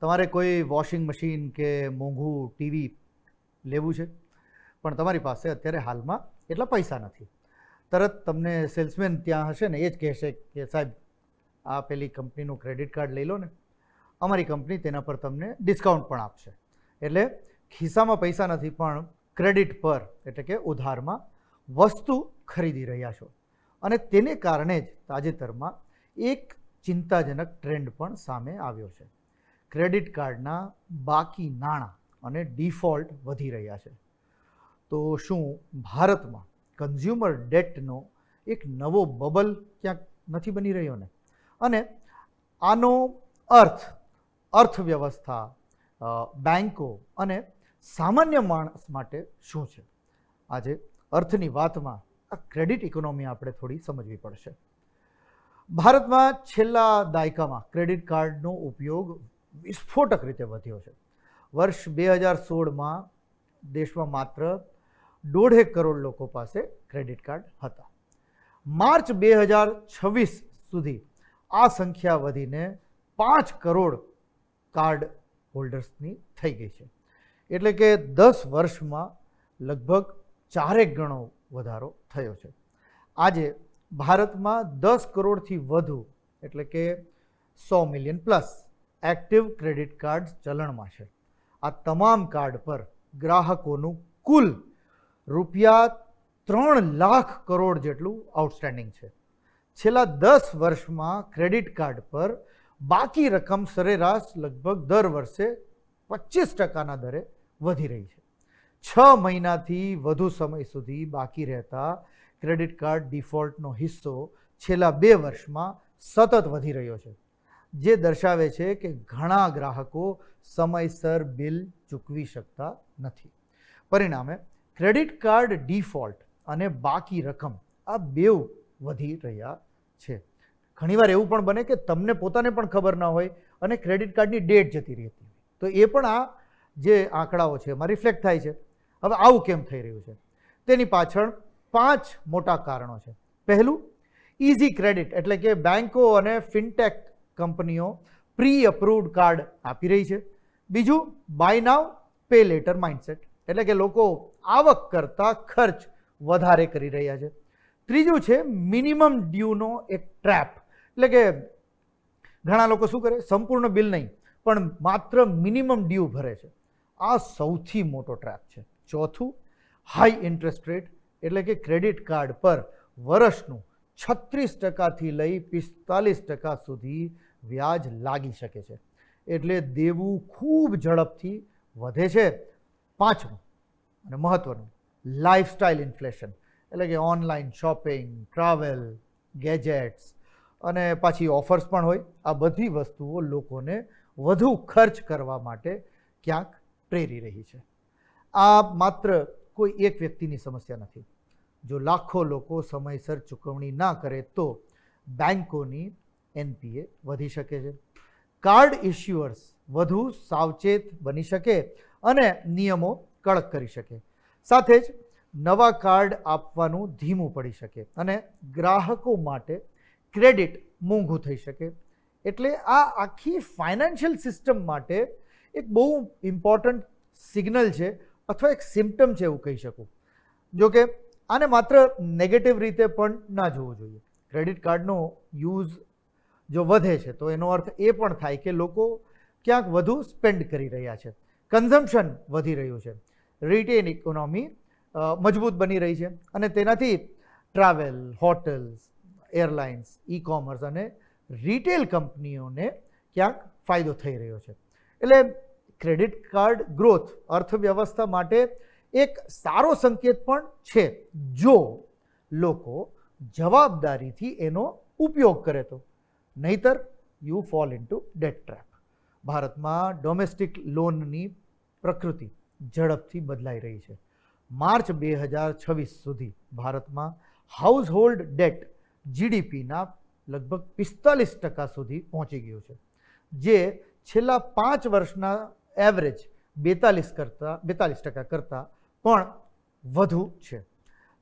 તમારે કોઈ washing machine કે મોંઘું ટીવી લેવું છે, પણ તમારી પાસે અત્યારે હાલમાં એટલા પૈસા નથી. તરત તમને સેલ્સમેન ત્યાં હશે ને એ જ કહેશે કે સાહેબ આ પેલી કંપનીનું ક્રેડિટ કાર્ડ લઈ લો ને, અમારી કંપની તેના પર તમને ડિસ્કાઉન્ટ પણ આપશે. એટલે ખિસ્સામાં પૈસા નથી પણ ક્રેડિટ પર એટલે કે ઉધારમાં વસ્તુ ખરીદી રહ્યા છો. અને તેને કારણે જ તાજેતરમાં એક ચિંતાજનક ટ્રેન્ડ પણ સામે આવ્યો છે. ક્રેડિટ કાર્ડના બાકી નાણાં અને ડિફોલ્ટ વધી રહ્યા છે. તો શું ભારતમાં કન્ઝ્યુમર ડેટનો એક નવો બબલ ક્યાંક નથી બની રહ્યો ને? અને આનો અર્થવ્યવસ્થા, બેન્કો અને સામાન્ય માણસ માટે શું છે? આજે અર્થની વાતમાં આ ક્રેડિટ ઇકોનોમી આપણે થોડી સમજવી પડશે. ભારતમાં છેલ્લા દાયકામાં ક્રેડિટ કાર્ડનો ઉપયોગ વિસ્ફોટક રીતે વધ્યો છે. વર્ષ 2016માં દેશમાં માત્ર 1.5 કરોડ લોકો પાસે ક્રેડિટ કાર્ડ હતા. માર્ચ 2026 સુધી આ સંખ્યા વધીને 5 કરોડ કાર્ડ હોલ્ડર્સની થઈ ગઈ છે. એટલે કે 10 વર્ષમાં લગભગ 4 ગણો વધારો થયો છે. આજે ભારતમાં 10 કરોડથી વધુ એટલે કે 100 million plus active credit card ચલણમાં છે. આ તમામ કાર્ડ પર ગ્રાહકોનું કુલ ₹3 લાખ કરોડ જેટલું આઉટસ્ટેન્ડિંગ છે. છેલ્લા 10 વર્ષમાં ક્રેડિટ કાર્ડ પર બાકી રકમ સરેરાશ લગભગ દર વર્ષે 25% દરે વધી રહી છે. 6 મહિનાથી વધુ સમય સુધી બાકી રહેતા ક્રેડિટ કાર્ડ ડિફોલ્ટનો હિસ્સો છેલ્લા 2 વર્ષમાં સતત વધી રહ્યો છે, જે દર્શાવે છે કે ઘણા ગ્રાહકો સમયસર બિલ ચૂકવી શકતા નથી. પરિણામે ક્રેડિટ કાર્ડ ડિફોલ્ટ અને બાકી રકમ આ બેઉ વધી રહ્યા છે. ઘણીવાર એવું પણ બને કે તમને પોતાને પણ ખબર ના હોય અને ક્રેડિટ કાર્ડની ડેટ જતી રહેતી હોય, તો એ પણ આ જે આંકડાઓ છે એમાં રિફ્લેક્ટ થાય છે. હવે આવું કેમ થઈ રહ્યું છે? તેની પાછળ 5 મોટા કારણો છે. પહેલું, ઇઝી ક્રેડિટ એટલે કે બેન્કો અને ફિનટેક કંપનીઓ પ્રી અપ્રુવડ કાર્ડ આપી રહી છે. બીજું, buy now pay letter mindset એટલે કે લોકો આવક કરતાં ખર્ચ વધારે કરી રહ્યા છે. ત્રીજું છે મિનિમમ ડ્યુનો એક ટ્રેપ એટલે કે ઘણા લોકો શું કરે, સંપૂર્ણ બિલ નહીં પણ માત્ર મિનિમમ ડ્યુ ભરે છે. આ સૌથી મોટો ટ્રેપ છે. ચોથું, હાઈ ઇન્ટરેસ્ટ રેટ એટલે કે ક્રેડિટ કાર્ડ પર વર્ષનું 36%થી લઈ 45% સુધી વ્યાજ લાગી શકે છે, એટલે દેવું ખૂબ ઝડપથી વધે છે. પાંચમું અને મહત્વનું, લાઇફસ્ટાઇલ ઇન્ફ્લેશન એટલે કે ઓનલાઈન શોપિંગ, ટ્રાવેલ, ગેજેટ્સ અને પાછી ઓફર્સ પણ હોય. આ બધી વસ્તુઓ લોકોને વધુ ખર્ચ કરવા માટે ક્યાંક પ્રેરી રહી છે. આ માત્ર કોઈ એક વ્યક્તિની સમસ્યા નથી. જો લાખો લોકો સમયસર ચૂકવણી ના કરે તો બેન્કોની NPA વધી શકે છે, કાર્ડ ઇશ્યુઅર્સ વધુ સાવચેત બની શકે અને નિયમો કડક કરી શકે. સાથે જ નવા કાર્ડ આપવાનું ધીમું પડી શકે અને ગ્રાહકો માટે ક્રેડિટ મોંઘું થઈ શકે. એટલે આ આખી ફાઇનાન્શિયલ સિસ્ટમ માટે એક બહુ ઇમ્પોર્ટન્ટ સિગ્નલ છે અથવા એક સિમ્પટમ છે એવું કહી શકું. જો કે આને માત્ર નેગેટિવ રીતે પણ ના જોવું જોઈએ. ક્રેડિટ કાર્ડનો યુઝ જો વધે છે તો એનો અર્થ એ પણ થાય કે લોકો ક્યાંક વધુ સ્પેન્ડ કરી રહ્યા છે, કન્ઝમ્પશન વધી રહ્યું છે, રિટેલ ઇકોનોમી મજબૂત બની રહી છે અને તેનાથી travel, hotels, airlines, e commerce અને રિટેલ કંપનીઓને ક્યાંક ફાયદો થઈ રહ્યો છે. એટલે ક્રેડિટ કાર્ડ ગ્રોથ અર્થવ્યવસ્થા માટે એક સારો સંકેત પણ છે જો લોકો જવાબદારીથી એનો ઉપયોગ કરે તો, નહીતર you fall into date trap. ભારતમાં ડોમેસ્ટિક લોનની પ્રકૃતિ ઝડપથી બદલાઈ રહી છે. માર્ચ 2026 સુધી ભારતમાં હાઉસહોલ્ડ ડેટ GDPના લગભગ 45% સુધી પહોંચી ગયું છે, જે છેલ્લા 5 વર્ષના એવરેજ 42% કરતાં પણ વધુ છે.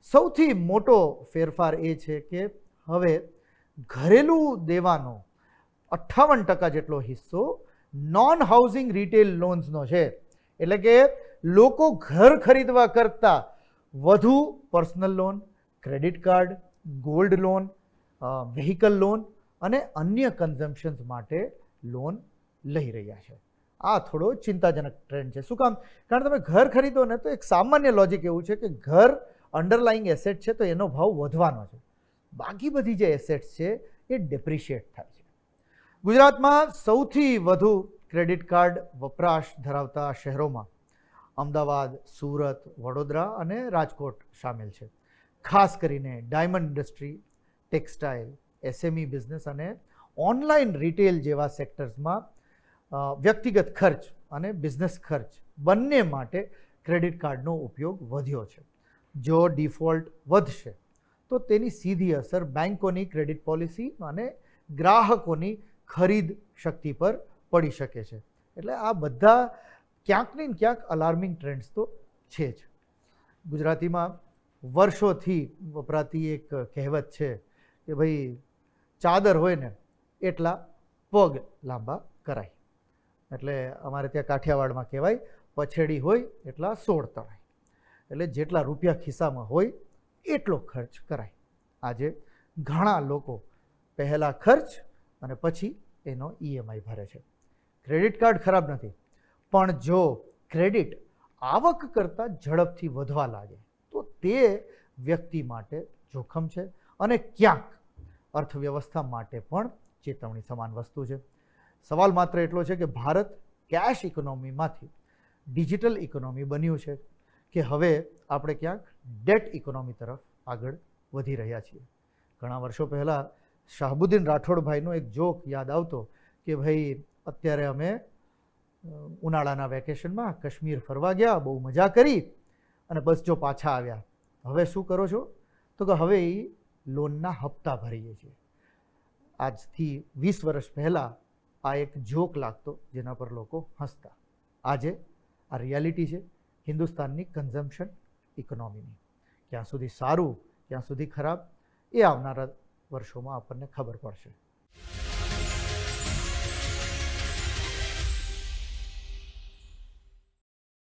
સૌથી મોટો ફેરફાર એ છે કે હવે ઘરેલું દેવાનો 58% જેટલો હિસ્સો નોન હાઉસિંગ રિટેલ લોન્સનો છે. એટલે કે લોકો ઘર ખરીદવા કરતાં વધુ personal loan, credit card, gold loan, vehicle loan અને અન્ય કન્ઝમ્પશન્સ માટે લોન લઈ રહ્યા છે. આ થોડો ચિંતાજનક ટ્રેન્ડ છે. શું કામ? કારણ તમે ઘર ખરીદો ને તો એક સામાન્ય લોજિક એવું છે કે ઘર અંડરલાઇંગ એસેટ છે તો એનો ભાવ વધવાનો છે. બાકી બધી જે એસેટ્સ છે એ ડેપ્રિશિએટ થાય છે. ગુજરાતમાં સૌથી વધુ ક્રેડિટ કાર્ડ વપરાશ ધરાવતા શહેરોમાં અમદાવાદ, સુરત, વડોદરા અને રાજકોટ સામેલ છે. ખાસ કરીને diamond industry, textile, SME business અને ઓનલાઈન રિટેલ જેવા સેક્ટર્સમાં વ્યક્તિગત ખર્ચ અને બિઝનેસ ખર્ચ બંને માટે ક્રેડિટ કાર્ડનો ઉપયોગ વધ્યો છે. જો ડિફોલ્ટ વધશે તો તેની સીધી અસર બેન્કોની ક્રેડિટ પોલિસી અને ગ્રાહકોની ખરીદ શક્તિ પર પડી શકે છે. એટલે આ બધા ક્યાંક ને ક્યાંક અલાર્મિંગ ટ્રેન્ડ્સ તો છે જ. ગુજરાતીમાં વર્ષોથી વપરાતી એક કહેવત છે કે ભાઈ ચાદર હોય ને એટલા પગ લાંબા કરાય. એટલે અમારે ત્યાં કાઠિયાવાડમાં કહેવાય પછેડી હોય એટલા 16 તળાય. એટલે જેટલા રૂપિયા ખિસ્સામાં હોય એટલો ખર્ચ કરાય. આજે ઘણા લોકો પહેલાં ખર્ચ અને પછી એનો ઈએમઆઈ ભરે છે. ક્રેડિટ કાર્ડ ખરાબ નથી, પણ જો ક્રેડિટ આવક કરતાં ઝડપથી વધવા લાગે તો તે વ્યક્તિ માટે જોખમ છે અને ક્યાંક અર્થવ્યવસ્થા માટે પણ ચેતવણી સમાન વસ્તુ છે. સવાલ માત્ર એટલો છે કે ભારત કેશ ઇકોનોમીમાંથી ડિજિટલ ઇકોનોમી બન્યું છે કે હવે આપણે ક્યાંક ડેટ ઇકોનોમી તરફ આગળ વધી રહ્યા છીએ. ઘણા વર્ષો પહેલાં શાહબુદ્દીન રાઠોડભાઈનો એક જોક યાદ આવતો કે ભાઈ અત્યારે અમે ઉનાળાના વેકેશનમાં કાશ્મીર ફરવા ગયા, બહુ મજા કરી અને બસ જો પાછા આવ્યા. હવે શું કરો છો? તો કે હવે એ લોનના હપ્તા ભરીએ છીએ. આજથી 20 વર્ષ પહેલાં આ એક જોક લાગતો જેના પર લોકો હસતા. આજે આ રિયાલિટી છે હિન્દુસ્તાનની કન્ઝમ્પશન ઇકોનોમીની. ક્યાં સુધી સારું, ક્યાં સુધી ખરાબ, એ આવનારા વર્ષોમાં આપણને ખબર પડશે.